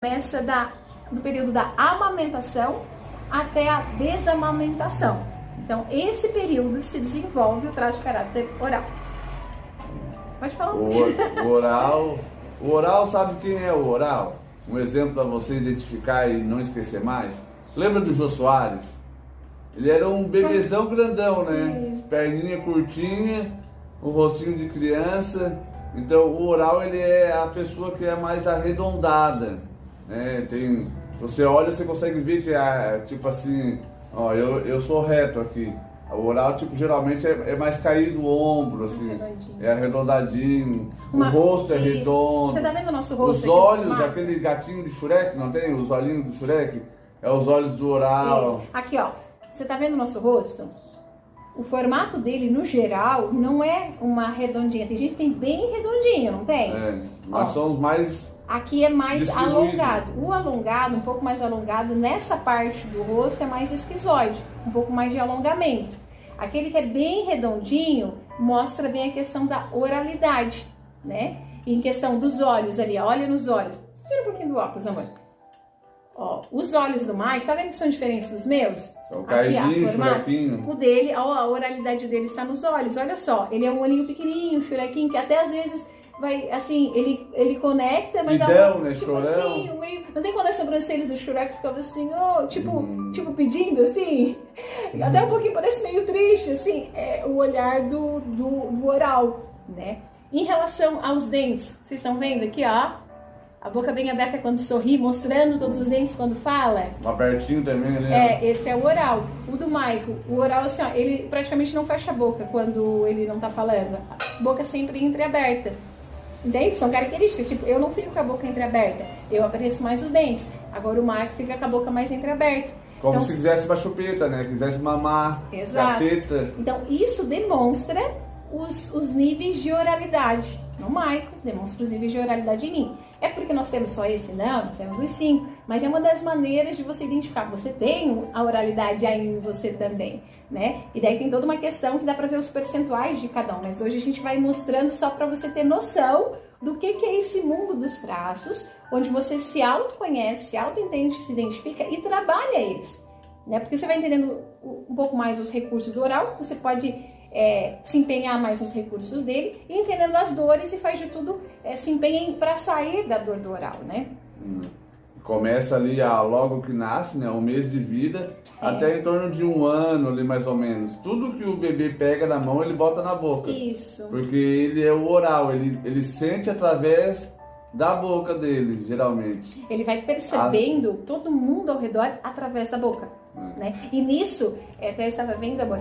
começa do período da amamentação até a desamamentação. Então, esse período se desenvolve o traço de caráter oral. Pode falar. O oral, sabe quem é o oral? Um exemplo para você identificar e não esquecer mais. Lembra do Jô Soares? Ele era um bebezão grandão, né? Isso. Perninha curtinha, um rostinho de criança. Então, o oral, ele é a pessoa que é mais arredondada, né? Você olha, você consegue ver que é tipo assim, ó, eu sou reto aqui. O oral, tipo, geralmente é mais caído o ombro, assim, é arredondadinho. O rosto é redondo. Você tá vendo o nosso rosto? Os olhos, aquele gatinho de Shrek, não tem? Os olhinhos do Shrek? É os olhos do oral. Isso. Aqui, ó, você tá vendo o nosso rosto? O formato dele, no geral, não é uma redondinha. Tem gente que tem bem redondinho, não tem? Nós somos mais... Aqui é mais alongado. O alongado, um pouco mais alongado, nessa parte do rosto é mais esquizoide, um pouco mais de alongamento. Aquele que é bem redondinho mostra bem a questão da oralidade, né? E em questão dos olhos ali, olha nos olhos. Tira um pouquinho do óculos, amor. Ó, os olhos do Mike, tá vendo que são diferentes dos meus? São caidinhos, churequinho. O dele, ó, a oralidade dele está nos olhos, olha só. Ele é um olhinho pequenininho, churequinho, que até às vezes... vai, assim, ele conecta, mas Didão, dá né? tipo Chorão. assim, meio... Não tem quando as sobrancelhas do Shrek ficava assim, oh, tipo pedindo, assim? Até um pouquinho, parece meio triste, assim, é o olhar do oral, né? Em relação aos dentes, vocês estão vendo aqui, ó, a boca bem aberta quando sorri, mostrando todos os dentes quando fala. Abertinho também, né? Esse é o oral. O do Michael, o oral, assim, ó, ele praticamente não fecha a boca quando ele não tá falando. A boca sempre entreaberta. Entende? São características, tipo, eu não fico com a boca entreaberta, eu apareço mais os dentes. Agora o Marco fica com a boca mais entreaberta. Como então, se quisesse uma chupeta, né? Quisesse mamar, exato. a teta. Então isso demonstra os níveis de oralidade no Michael, demonstra os níveis de oralidade em mim. É porque nós temos só esse? Não, nós temos os 5. Mas é uma das maneiras de você identificar. Você tem a oralidade aí em você também, né? E daí tem toda uma questão que dá pra ver os percentuais de cada um. Mas hoje a gente vai mostrando só pra você ter noção do que é esse mundo dos traços, onde você se autoconhece, se autoentende, se identifica e trabalha eles, né? Porque você vai entendendo um pouco mais os recursos do oral, você pode... se empenhar mais nos recursos dele e entendendo as dores e faz de tudo, se empenha para sair da dor do oral, né? Começa ali logo que nasce, né? Um mês de vida, até em torno de 1 ano ali mais ou menos. Tudo que o bebê pega na mão, ele bota na boca. Isso. Porque ele é o oral, ele sente através da boca dele, geralmente. Ele vai percebendo todo mundo ao redor através da boca. Né? E nisso, até eu estava vendo, amor,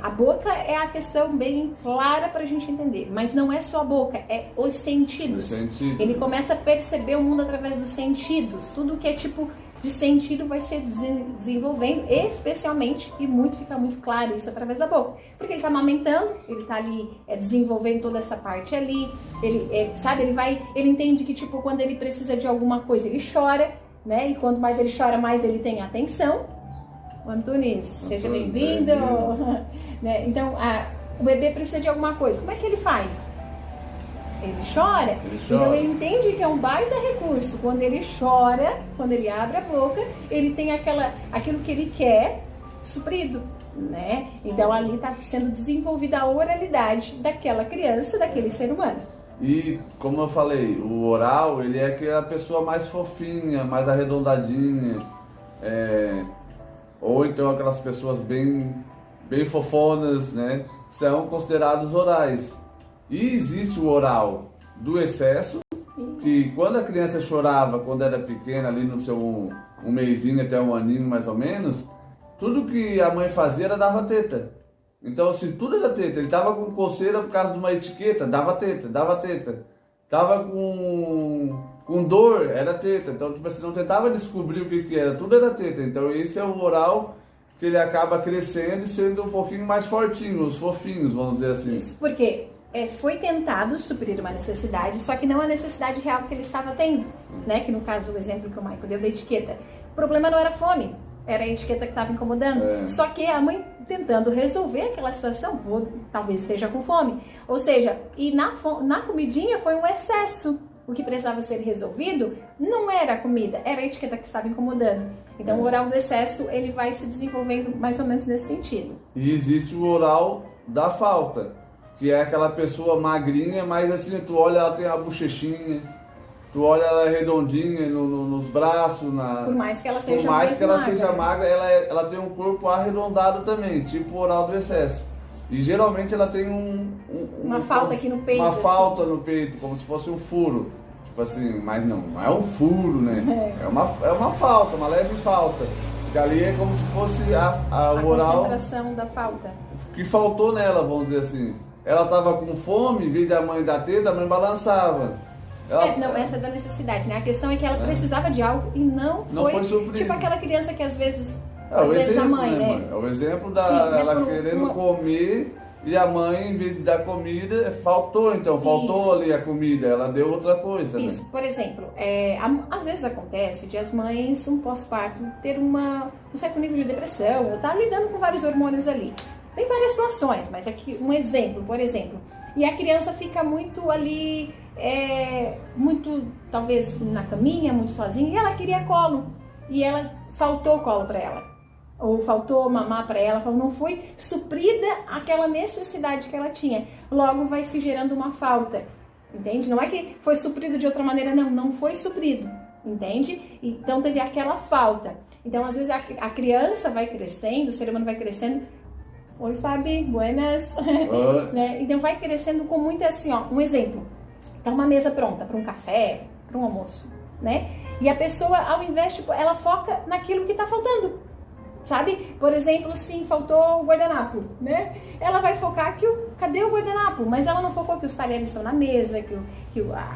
a boca é a questão bem clara pra gente entender, mas não é só a boca, é os sentidos. Ele começa a perceber o mundo através dos sentidos, tudo que é tipo de sentido vai se desenvolvendo, especialmente, e fica muito claro isso através da boca, porque ele está amamentando, ele está ali desenvolvendo toda essa parte ali, ele entende que tipo, quando ele precisa de alguma coisa, ele chora, né? E quanto mais ele chora, mais ele tem atenção. O Antunes, seja bem-vindo. Né? Então, o bebê precisa de alguma coisa. Como é que ele faz? Ele chora. Então, ele entende que é um baita recurso. Quando ele chora, quando ele abre a boca, ele tem aquilo que ele quer suprido. Né? Então, ali está sendo desenvolvida a oralidade daquela criança, daquele ser humano. E, como eu falei, o oral, ele é aquela pessoa mais fofinha, mais arredondadinha. Ou então aquelas pessoas bem fofonas, né? São considerados orais. E existe o oral do excesso, que quando a criança chorava, quando era pequena, ali no seu um mesinho até 1 aninho mais ou menos, tudo que a mãe fazia era dava teta. Então, se tudo era teta, ele tava com coceira por causa de uma etiqueta, dava teta, dava teta. Tava com dor, era teta. Então, tipo assim, não tentava descobrir o que era, tudo era teta. Então, esse é o oral que ele acaba crescendo e sendo um pouquinho mais fortinho, os fofinhos, vamos dizer assim. Isso, porque foi tentado suprir uma necessidade, só que não a necessidade real que ele estava tendo, né? Que no caso, o exemplo que o Michael deu da etiqueta. O problema não era fome, era a etiqueta que estava incomodando. Só que a mãe tentando resolver aquela situação, talvez esteja com fome. Ou seja, e na comidinha foi um excesso. o que precisava ser resolvido não era a comida, era a etiqueta que estava incomodando. Então o oral do excesso, ele vai se desenvolvendo mais ou menos nesse sentido. E existe o oral da falta, que é aquela pessoa magrinha, mas assim, tu olha, ela tem a bochechinha, tu olha ela redondinha nos braços, por mais que ela seja por mais que ela magra. seja magra, ela tem um corpo arredondado também, tipo o oral do excesso. E geralmente ela tem uma falta aqui no peito. Uma assim. falta no peito, como se fosse um furo. Tipo assim, mas não é um furo, né? É uma falta, uma leve falta. Porque ali é como se fosse o oral. A concentração da falta. Que faltou nela, vamos dizer assim. Ela estava com fome, em vez da mãe dar teta, a mãe balançava. Não, essa é da necessidade, né? A questão é que ela precisava de algo e não foi suprido. Tipo aquela criança que às vezes a mãe, né? É o exemplo ela querendo comer e a mãe, em vez de dar comida, faltou ali a comida, ela deu outra coisa. Isso, né? Por exemplo, às vezes acontece de as mães, um pós-parto, ter um certo nível de depressão, ou tá lidando com vários hormônios ali. Tem várias situações, mas aqui um exemplo, por exemplo. E a criança fica muito ali, muito, talvez, na caminha, muito sozinha, e ela queria colo. E faltou colo para ela. Ou faltou mamar para ela, não foi suprida aquela necessidade que ela tinha. Logo vai se gerando uma falta, entende? Não é que foi suprido de outra maneira, não foi suprido, entende? Então teve aquela falta. Então às vezes a criança vai crescendo, o ser humano vai crescendo. Oi, Fabi, buenas. Né? Então vai crescendo com muito assim, ó, um exemplo. Tá uma mesa pronta para um café, para um almoço, né? E a pessoa, ao invés, ela foca naquilo que tá faltando. Sabe? Por exemplo, assim, faltou o guardanapo, né? Ela vai focar cadê o guardanapo? Mas ela não focou que os talheres estão na mesa, que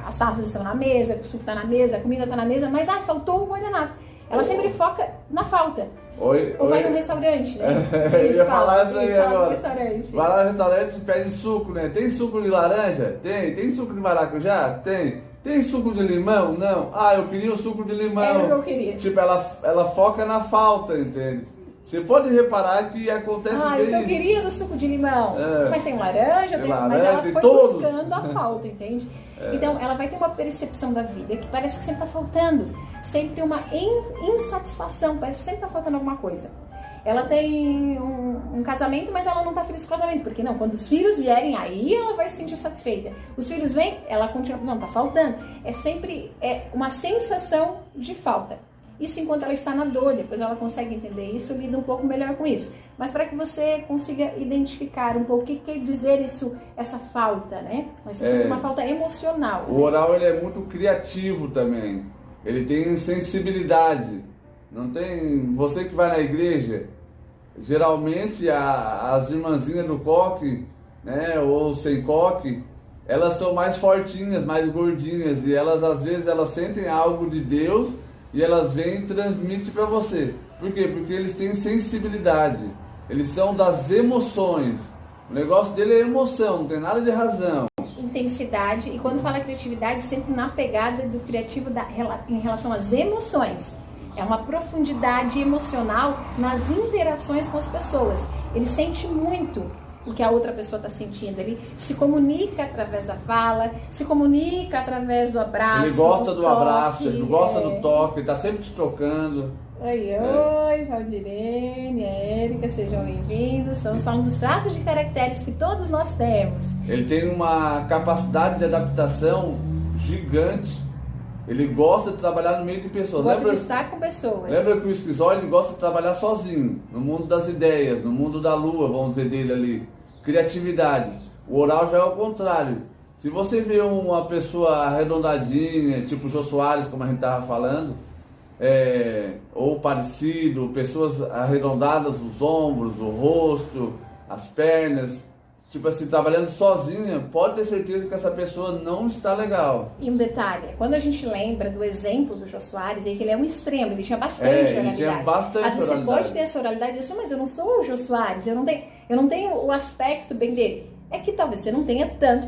as taças estão na mesa, que o suco está na mesa, a comida está na mesa, mas faltou o guardanapo. Ela sempre foca na falta. Ou vai no restaurante, né? Eu ia falar isso aí agora. Restaurante. Vai lá no restaurante e pede suco, né? Tem suco de laranja? Tem. Tem suco de maracujá? Tem. Tem suco de limão? Não. Eu queria o suco de limão. Era o que eu queria. Tipo, ela foca na falta, entende? Você pode reparar que acontece bem isso. Eu queria no suco de limão. Mas tem laranja, mas ela foi todos. buscando a falta, entende? Então, ela vai ter uma percepção da vida que parece que sempre está faltando. Sempre uma insatisfação, parece que sempre está faltando alguma coisa. Ela tem um casamento, mas ela não está feliz com o casamento. Porque não, quando os filhos vierem, aí ela vai se sentir satisfeita. Os filhos vêm, ela continua, não, está faltando. É sempre uma sensação de falta. Isso enquanto ela está na dor, depois ela consegue entender isso e lida um pouco melhor com isso. Mas para que você consiga identificar um pouco o que quer dizer isso, essa falta, né? Mas é uma falta emocional. O oral, ele é muito criativo também. Ele tem sensibilidade. Não tem... Você que vai na igreja, geralmente as irmãzinhas do coque, né, ou sem coque, elas são mais fortinhas, mais gordinhas, e elas às vezes sentem algo de Deus e elas vêm e transmitem para você. Por quê? Porque eles têm sensibilidade, eles são das emoções. O negócio dele é emoção, não tem nada de razão. Intensidade, e quando fala criatividade, sempre na pegada do criativo em relação às emoções. É uma profundidade emocional nas interações com as pessoas. Ele sente muito o que a outra pessoa está sentindo. Ele se comunica através da fala, se comunica através do abraço. Ele gosta do abraço, ele gosta do toque, ele está sempre te tocando. Oi, Valdirene, Érica, sejam bem-vindos. Estamos falando dos traços de caracteres que todos nós temos. Ele tem uma capacidade de adaptação gigante. Ele gosta de trabalhar no meio de pessoas. Gosta de estar com pessoas. Lembra que o esquizoide gosta de trabalhar sozinho, no mundo das ideias, no mundo da lua, vamos dizer dele ali. Criatividade. O oral já é o contrário. Se você vê uma pessoa arredondadinha, tipo o Jô Soares, como a gente estava falando, ou parecido, pessoas arredondadas, os ombros, o rosto, as pernas, tipo assim, trabalhando sozinha, pode ter certeza que essa pessoa não está legal. E um detalhe, quando a gente lembra do exemplo do Jô Soares, é que ele é um extremo, ele tinha bastante oralidade. Ele tinha bastante oralidade. Você pode ter essa oralidade e dizer assim, mas eu não sou o Jô Soares, eu não tenho o aspecto bem dele. É que talvez você não tenha tanto